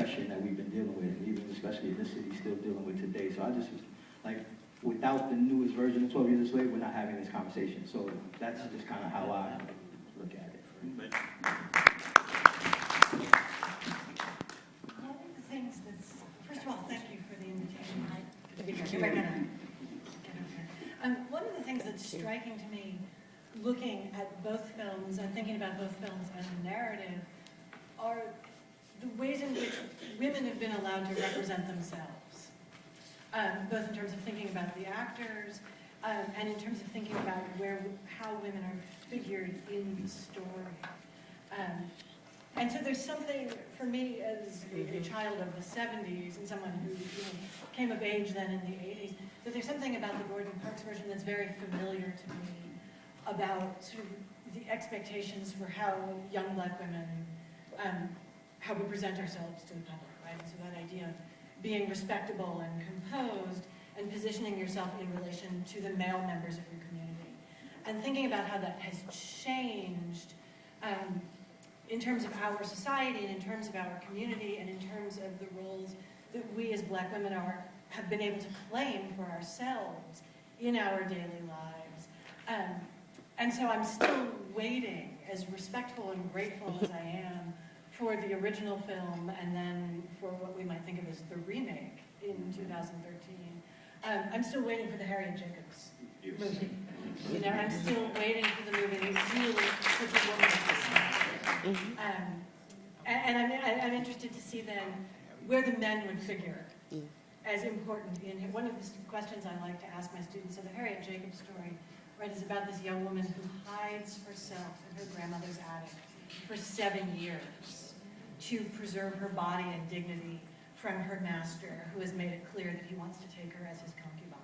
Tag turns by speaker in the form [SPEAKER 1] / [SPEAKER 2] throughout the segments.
[SPEAKER 1] oppression that we've been dealing with, and even especially in this city, still dealing with today. So I just, like, without the newest version of 12 Years a Slave, we're not having this conversation. So that's just kind of how I look at it.
[SPEAKER 2] One of the things that's, first of all, thank you for the invitation. You're right, Hannah. Get over here. One of the things that's striking to me, looking at both films and thinking about both films and the narrative, are the ways in which women have been allowed to represent themselves, both in terms of thinking about the actors and in terms of thinking about how women are figured in the story. And so there's something, for me as a child of the 70s and someone who came of age then in the 80s, that there's something about the Gordon Parks version that's very familiar to me about sort of the expectations for how young black women, how we present ourselves to the public, right? And so that idea of being respectable and composed and positioning yourself in relation to the male members of your community. And thinking about how that has changed in terms of our society and in terms of our community and in terms of the roles that we as black women have been able to claim for ourselves in our daily lives. And so I'm still waiting, as respectful and grateful as I am, for the original film and then for what we might think of as the remake in 2013. I'm still waiting for the Harriet Jacobs movie. I'm still waiting for the movie that really puts a woman at the center. And I'm interested to see then where the men would figure as important in him. One of the questions I like to ask my students, so the Harriet Jacobs story, right, is about this young woman who hides herself in her grandmother's attic for 7 years to preserve her body and dignity from her master, who has made it clear that he wants to take her as his concubine.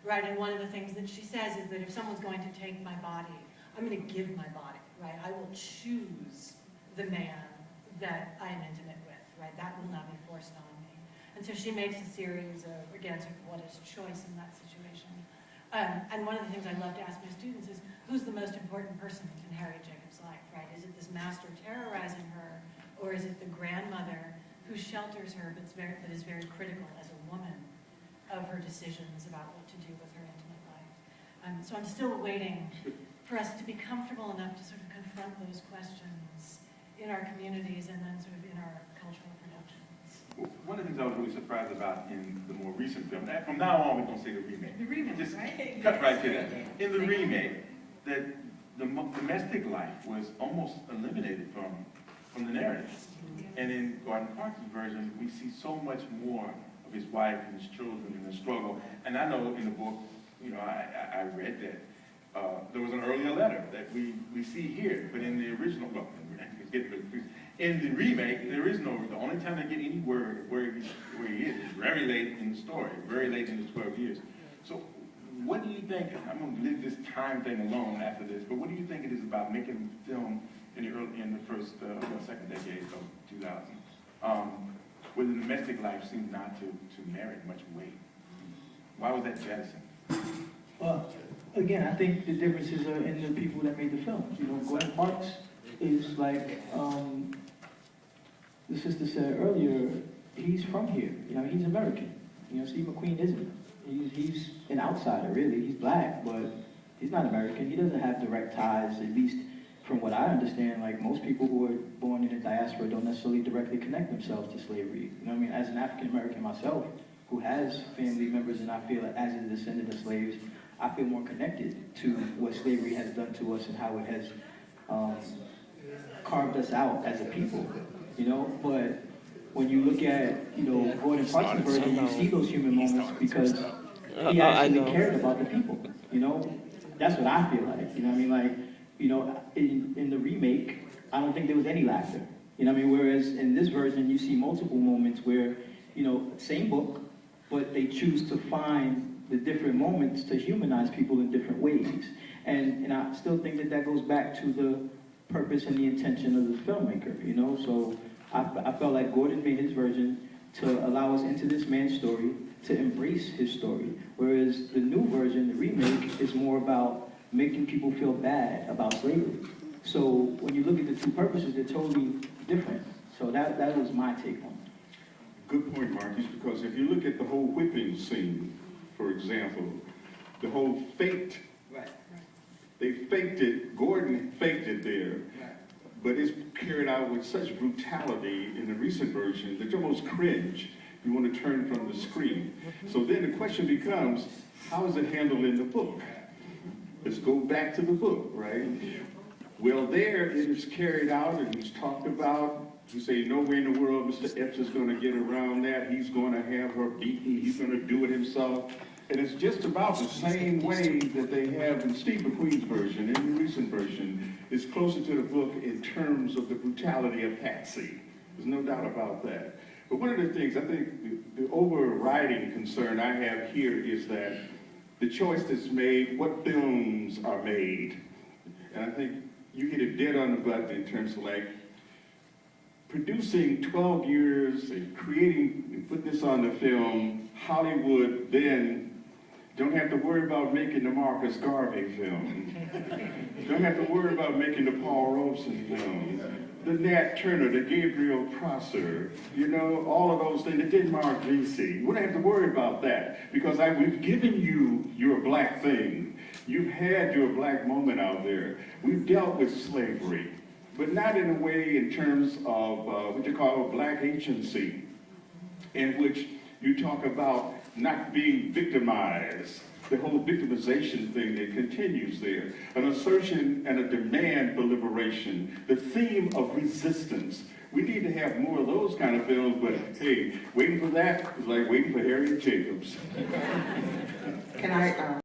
[SPEAKER 2] Right, and one of the things that she says is that if someone's going to take my body, I'm going to give my body, right? I will choose the man that I am intimate with, right? That will not be forced on me. And so she makes a series of, again, sort of what is choice in that situation. And one of the things I love to ask my students is, who's the most important person in Harriet Jacobs' life, right? Is it this master terrorizing her, or is it the grandmother who shelters her but is very critical as a woman of her decisions about what to do with her intimate life? So I'm still waiting for us to be comfortable enough to sort of confront those questions in our communities and then sort of in our cultural productions.
[SPEAKER 3] One of the things I was really surprised about in the more recent film, from now on we're going to say the remake.
[SPEAKER 2] The remake,
[SPEAKER 3] just
[SPEAKER 2] right?
[SPEAKER 3] Cut right to that. In the remake, that the domestic life was almost eliminated from the narrative. And in Gordon Parks' version, we see so much more of his wife and his children and the struggle. And I know in the book, I read that there was an earlier letter that we see here, but in the original, well, it's getting really confusing. In the remake, there is no, the only time they get any word of where he is very late in the story, very late in the 12 years. So what do you think, I'm going to leave this time thing alone after this, but what do you think it is about making film in the first, second decade of 2000, where the domestic life seemed not to merit much weight? Why was that jettisoned?
[SPEAKER 1] Well, again, I think the differences are in the people that made the film. Gordon Parks is like, the sister said earlier, he's from here. He's American. Steve McQueen isn't. He's an outsider, really. He's black, but he's not American. He doesn't have direct ties, at least from what I understand. Like most people who are born in the diaspora don't necessarily directly connect themselves to slavery. As an African American myself, who has family members, and I feel like as a descendant of slaves, I feel more connected to what slavery has done to us and how it has carved us out as a people. But when you look at, Gordon Parks' version, you see those human moments because he actually cared about the people. That's what I feel like. In the remake, I don't think there was any laughter. Whereas in this version, you see multiple moments where, same book, but they choose to find the different moments to humanize people in different ways. And I still think that goes back to the purpose and the intention of the filmmaker, So I felt like Gordon made his version to allow us into this man's story, to embrace his story. Whereas the new version, the remake, is more about making people feel bad about slavery. So when you look at the two purposes, they're totally different. So that was my take on it.
[SPEAKER 4] Good point, Marcus, because if you look at the whole whipping scene, for example, the whole faked,
[SPEAKER 1] Right.
[SPEAKER 4] they faked it, Gordon faked it there, but it's carried out with such brutality in the recent version that you almost cringe. You want to turn from the screen. So then the question becomes, how is it handled in the book? Let's go back to the book, right? Well, there it is carried out and it's talked about. You say, no way in the world Mr. Epps is going to get around that. He's going to have her beaten. He's going to do it himself. And it's just about the same way that they have in Steve McQueen's version, in the recent version. It's closer to the book in terms of the brutality of Patsy. There's no doubt about that. But one of the things, I think the overriding concern I have here is that the choice that's made, what films are made. And I think you hit it dead on the button in terms of like, producing 12 years and creating and putting this on the film, Hollywood then don't have to worry about making the Marcus Garvey film. Don't have to worry about making the Paul Robeson film. The Nat Turner, the Gabriel Prosser, you know, all of those things, the Denmark VC. We don't have to worry about that because we've given you your black thing. You've had your black moment out there. We've dealt with slavery, but not in a way in terms of what you call black agency, in which you talk about not being victimized, the whole victimization thing that continues there, an assertion and a demand for liberation, the theme of resistance. We need to have more of those kind of films, but hey, waiting for that is like waiting for Harriet Jacobs.
[SPEAKER 5] Can I